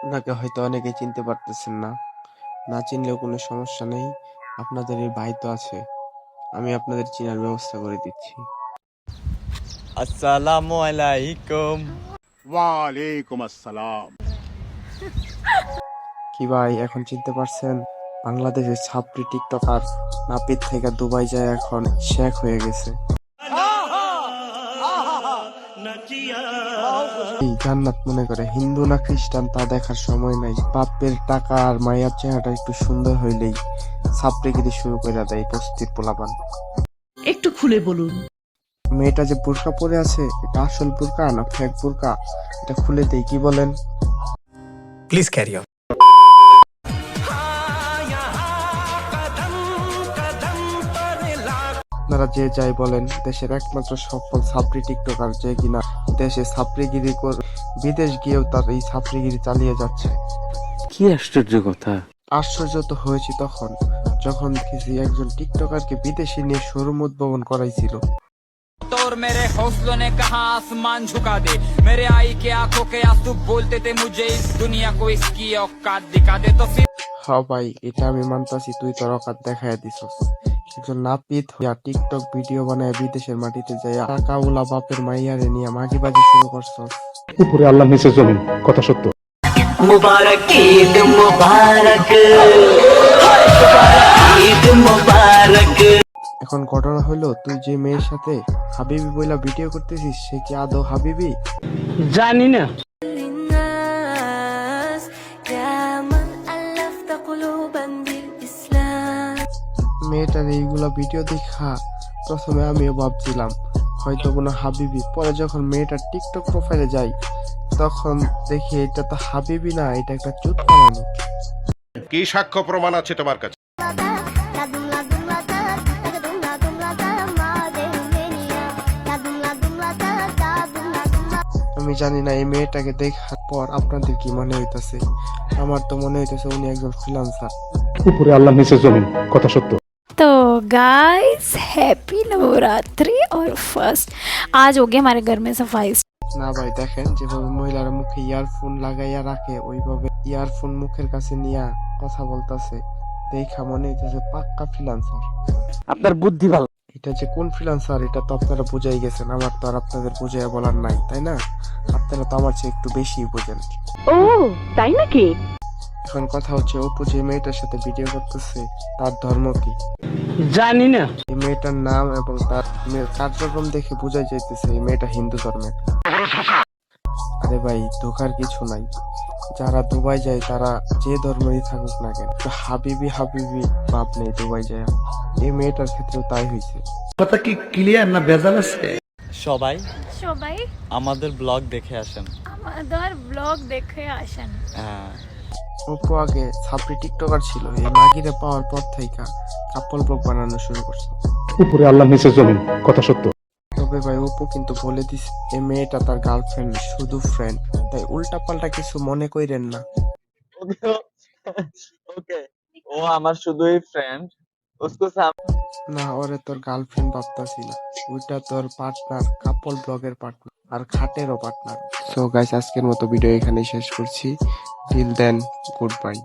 আপনাকে হয়তো অনেকে চিনতে পারতেছেন না, না চিনলেও কোনো সমস্যা নেই। আপনাদের এই ভাই তো আছে, আমি আপনাদের চিনার ব্যবস্থা করে দিচ্ছি। আসসালামু আলাইকুম। ওয়ালাইকুম আসসালাম। কি ভাই, এখন চিনতে পারছেন? বাংলাদেশের ছাত্রী টিকটকার নাপিত থেকে দুবাই যায় এখন শেখ হয়ে গেছে। এই জান্নাত মনে করে, হিন্দু না খ্রিস্টান তা দেখার সময় নাই। বাপের টাকা আর মায়ের চেহারাটা একটু সুন্দর হইলেই ছাত্রীগিরি শুরু করে দেয় বস্তির পোলাপান। একটু খুলে বলুন। মেয়েটা যে বোরকা পরে আছে, এটা আসল বোরকা না ফেক বোরকা, এটা খুলে দেই, কি বলেন? Please carry on. আপনারা যে যাই বলেন, দেশের একমাত্র সফল ছাত্রী টিকটকার যে কিনা দেশে ছাত্রীগিরি বিদেশ গিয়েও তার এই ছাত্রীগিরি চালিয়ে যাচ্ছে। কি আশ্চর্য কথা! আশ্চর্য তো হয়েছি তখন যখন দেখেছি একজন টিকটকারকে বিদেশে নিয়ে শোরুম উদ্ভাবন করাইছিল। और मेरे हौसलों ने कहा आसमान झुका दे, मेरे आई के आंखों के आंसू बोलते थे मुझे इस दुनिया को इसकी औकात दिखा दे। तो फिर হ্যাঁ ভাই, এটা আমি মানতাছি, তুই তোর অকাত দেখাইয়া দিছস। একজন নাপিত হইয়া টিকটক ভিডিও বানায় বিদেশের মাটিতে যাইয়া টাকাওয়ালা বাপের মাইয়ারে নিয়ে মাগিবাজি শুরু করছস। উপরে আল্লাহ নিচে জমিন, কথা সত্য। मुबारक ईद मुबारक, ईद मुबारक। এখন ঘটনা হলো, তুই যে মেয়ের সাথে হাবিবি বইলা ভিডিও করতেছিস, সে কি আদৌ হাবিবি? জানি না। মেয়েটার এইগুলা ভিডিও দেখা প্রথমে আমিও ভাবছিলাম হয়তো কোনো হাবিবি। পরে যখন মেয়েটার টিকটক প্রোফাইলে যাই, তখন দেখি এটা তো হাবিবি না, এটা একটা চুত বানানো। কি সাক্ষ্য প্রমাণ আছে তোমার কাছে? আমি জানি না এই মেয়েটাকে দেখার পর আপনাদের কি মনে হইতাছে। আমার তো মনে হইতাছে উনি একজন ফ্রিল্যান্সার। উপরে আল্লাহ নিচে জমিন, কথা সত্য। तो गाइस हैप्पी नवरात्रि। और फर्स्ट आज हो गया हमारे घर में सफाई। না ভাই, দেখেন যেভাবে মহিলারা মুখে ইয়ারফোন লাগাইয়া রাখে, ওইভাবে ইয়ারফোন মুখের কাছে নিয়ে কথা বলতাছে, দেখা মনে হইতেছে পাক্কা ফ্রিল্যান্সার। আপনার বুদ্ধি ভালো। এটা যে কোন ফ্রিল্যান্সার এটা তো আপনারা বুঝাই গেছেন, আমার তো আর আপনাদের বুঝাইয়া বলার নাই, তাই না? আপনারা তো আমার চেয়ে একটু বেশি বোঝেন। ও তাই নাকি? এখন কথা হচ্ছে, অপু যে মেয়েটার সাথে ভিডিও করতেছে তার ধর্ম কি? জানি না। এই মেয়েটার নাম এবং তার কার্যক্রম দেখে বোঝা যাইতেছে এই মেয়েটা হিন্দু ধর্মের। আরে ভাই, ধোকার কিছু নাই। যারা দুবাই যায় তারা যে ধর্মেরই থাকুক না কেন, হাবিবি হাবিবি ভাব নেই দুবাই যায়। এই মেয়েটার ক্ষেত্রেও তাই হয়েছে। কথা কি ক্লিয়ার না ভেজাল আছে? সবাই সবাই আমাদের ব্লগ দেখে আসেন। আমাদের ব্লগ দেখে আসেন। হ্যাঁ, অপু আগে ছাপড়ি টিকটকার ছিল, এই মাগিরে পাওয়ার পর থেকে কাপল ব্লগ বানানো শুরু করছে। উপরে আল্লাহ নিচে জমিন, কথা সত্য। তবে ভাই, অপু কিন্তু বলে দিস এই মেয়েটা তার গার্লফ্রেন্ড, শুধু ফ্রেন্ড, তাই উল্টা পাল্টা কিছু মনে কইরেন না। ওকে, ও আমার শুধুই ফ্রেন্ড, उसको না, ওরে তোর গার্লফ্রেন্ড ভাবতাছি না, ওইটা তোর পার্টনার, কাপল ব্লগের পার্টনার আর খাটেরও পার্টনার। সো গাইস, আজকের মতো ভিডিও এখানেই শেষ করছি। Till then, good by.